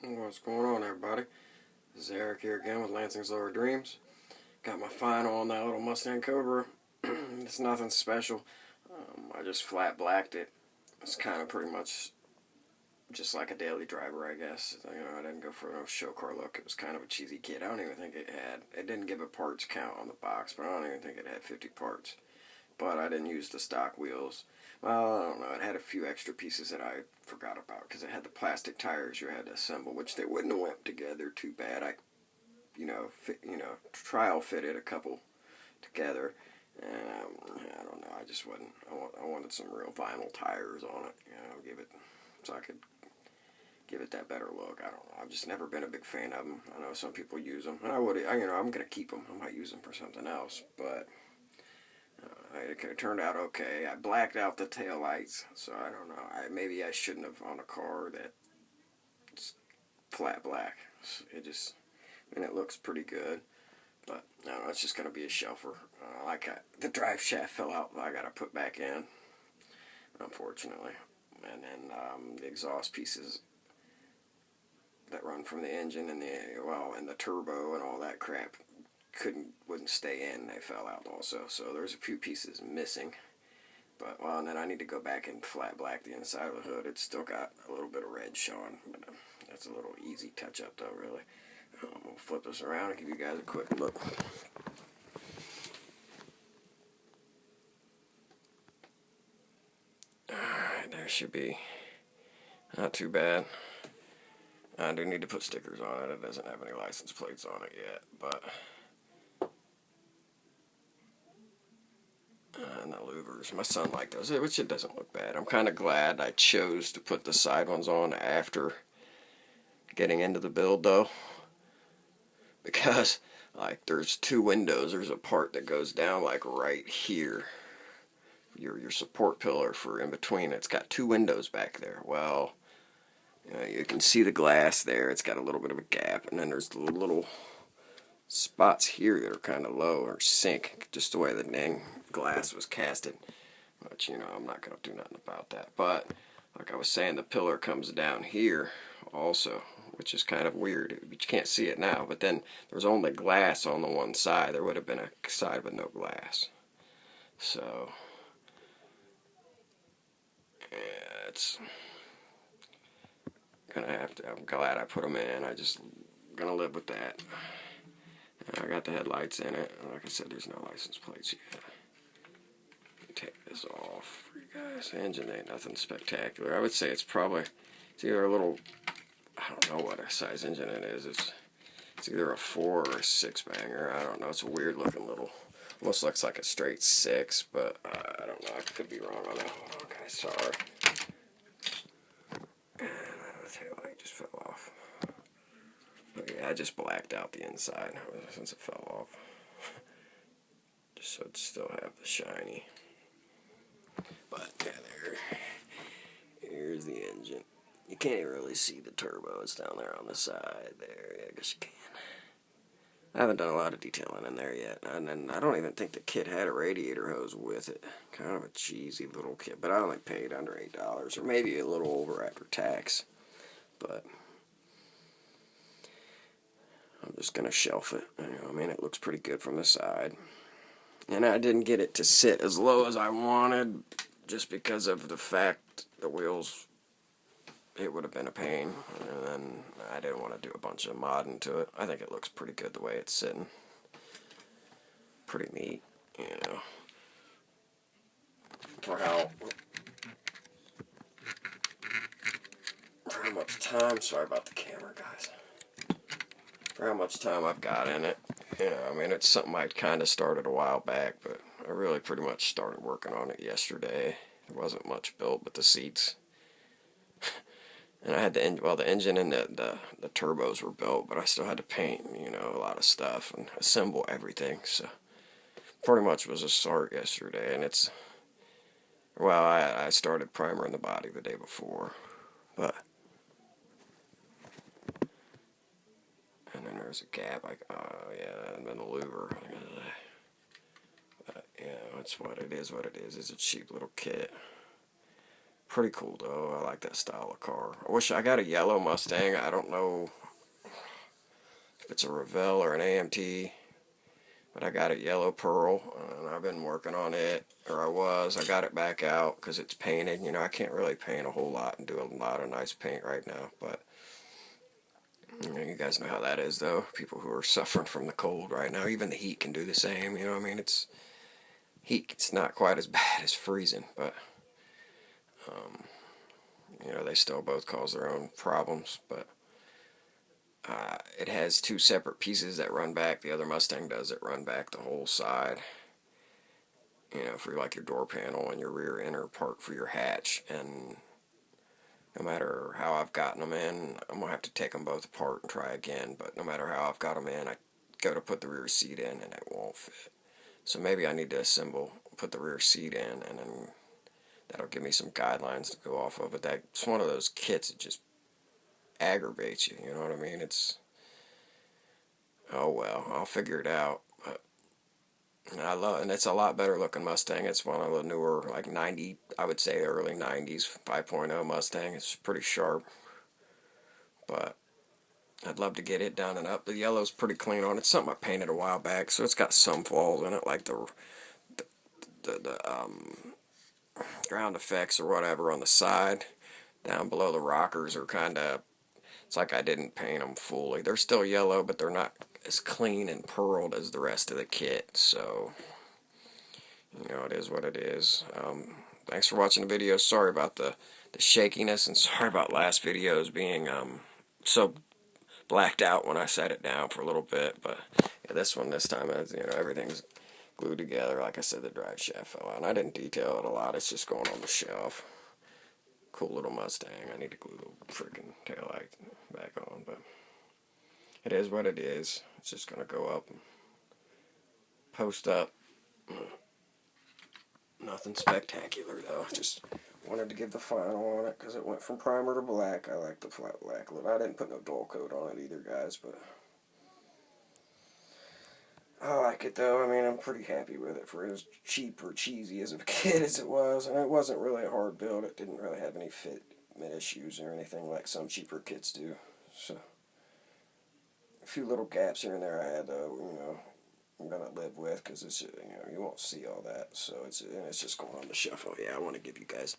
What's going on, everybody? This is Eric here again with Lansing's Lower Dreams. Got my final on that little Mustang Cobra. It's nothing special. I just flat blacked it. It's kind of pretty much just like a daily driver, I guess. I didn't go for no show car look. It was kind of a cheesy kit. I don't even think it had. It didn't give a parts count on the box, but I don't even think it had 50 parts. But I didn't use the stock wheels. Well, I don't know. It had a few extra pieces that I forgot about because it had the plastic tires you had to assemble, which they wouldn't have went together too bad. I, trial fitted a couple together, and I don't know. I just wasn't. I wanted some real vinyl tires on it. Give it so I could give it that better look. I don't know. I've just never been a big fan of them. I know some people use them, and I'm gonna keep them. I might use them for something else, but. It turned out okay. I blacked out the tail lights, so I don't know. Maybe I shouldn't have on a car that's flat black. It looks pretty good, but no, it's just gonna be a shelfer. The drive shaft fell out. I gotta put back in, unfortunately, and then the exhaust pieces that run from the engine and the turbo and all that crap wouldn't stay in. They fell out also, so there's a few pieces missing. But and then I need to go back and flat black the inside of the hood. It's still got a little bit of red showing, but that's a little easy touch up though, really. We'll flip this around and give you guys a quick look. Alright, there should be not too bad. I do need to put stickers on it. It doesn't have any license plates on it yet, but and the louvers. My son liked those, which it doesn't look bad. I'm kind of glad I chose to put the side ones on after getting into the build, though, because like there's two windows. There's a part that goes down like right here. Your support pillar for in between. It's got two windows back there. Well, you can see the glass there. It's got a little bit of a gap, and then there's the little spots here that are kind of low or sink, just the way the dang glass was casted. But I'm not going to do nothing about that. But like I was saying, the pillar comes down here also, which is kind of weird. You can't see it now, but then there's only glass on the one side. There would have been a side with no glass. So yeah, it's gonna have to. I'm glad I put them in. I just gonna live with that. I got the headlights in it. Like I said, there's no license plates yet. Take this off for you guys. The engine ain't nothing spectacular. I would say it's either a little, I don't know what size engine it is. It's either a 4 or a 6 banger. I don't know. It's a weird looking little, almost looks like a straight 6, but I don't know. I could be wrong on that one. Okay, sorry. And the taillight just fell off. But yeah, I just blacked out the inside since it fell off. Just so it still have the shiny. But yeah, here's the engine. You can't really see the turbo. It's down there on the side there. Yeah, I guess you can. I haven't done a lot of detailing in there yet. And then I don't even think the kit had a radiator hose with it. Kind of a cheesy little kit. But I only paid under $8, or maybe a little over after tax. But I'm just going to shelf it. It looks pretty good from the side. And I didn't get it to sit as low as I wanted, just because of the fact the wheels, it would have been a pain. And then I didn't want to do a bunch of modding to it. I think it looks pretty good the way it's sitting. Pretty neat, For how much time, sorry about the camera, guys. For how much time I've got in it. It's something I kind of started a while back, but I really pretty much started working on it yesterday. There wasn't much built but the seats. And I had the engine and the turbos were built, but I still had to paint, a lot of stuff and assemble everything. So pretty much was a start yesterday, and I started primering the body the day before, but. And then there's a gap, and then the louver. But, that's what it is. It's a cheap little kit. Pretty cool though. I like that style of car. I wish I got a yellow Mustang. I don't know if it's a Revell or an AMT, but I got it yellow pearl, and I've been working on it, or I got it back out because it's painted. You know, I can't really paint a whole lot and do a lot of nice paint right now, but you know, you guys know how that is though. People who are suffering from the cold right now, even the heat can do the same. You know what I mean? It's heat. It's not quite as bad as freezing, but you know, they still both cause their own problems. But it has two separate pieces that run back. The other Mustang does it run back the whole side. You know, for like your door panel and your rear inner part for your hatch. And no matter how I've gotten them in, I'm gonna have to take them both apart and try again. But no matter how I've got them in, I go to put the rear seat in and it won't fit. So maybe I need to put the rear seat in, and then that'll give me some guidelines to go off of. But that's one of those kits that just aggravates you. You know what I mean? Oh well, I'll figure it out. But and it's a lot better looking Mustang. It's one of the newer, like 90, I would say early 90s 5.0 Mustang. It's pretty sharp, but I'd love to get it done and up. The yellow's pretty clean on it. It's something I painted a while back, so it's got some flaws in it, like the ground effects or whatever on the side. Down below the rockers are kind of, it's like I didn't paint them fully. They're still yellow, but they're not as clean and pearled as the rest of the kit. So, you know, it is what it is. Thanks for watching the video. Sorry about the shakiness, and sorry about last videos being so blacked out when I set it down for a little bit. But yeah, this time, you know, everything's glued together. Like I said, the drive shaft fell out, and I didn't detail it a lot. It's just going on the shelf. Cool little Mustang. I need to glue the freaking taillight back on, but it is what it is. It's just gonna go up and post up. Nothing spectacular though. Just wanted to give the final on it because it went from primer to black. I like the flat black look. I didn't put no dull coat on it either, guys, but I like it though. I mean, I'm pretty happy with it for as cheap or cheesy as a kid as it was, and it wasn't really a hard build. It didn't really have any fitment issues or anything like some cheaper kits do. So a few little gaps here and there I had though, you know, I'm gonna live with because it's, you know, you won't see all that. So it's just going on the shelf. Oh yeah, I want to give you guys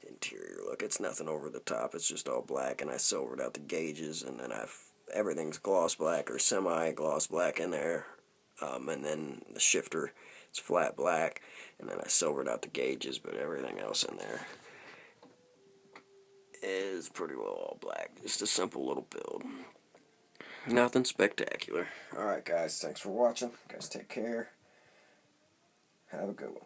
the interior look. It's nothing over the top. It's just all black, and I silvered out the gauges, and then everything's gloss black or semi gloss black in there. And then the shifter, it's flat black, and then I silvered out the gauges, but everything else in there is pretty well all black. Just a simple little build. Nothing spectacular. Alright guys, thanks for watching. You guys take care. Have a good one.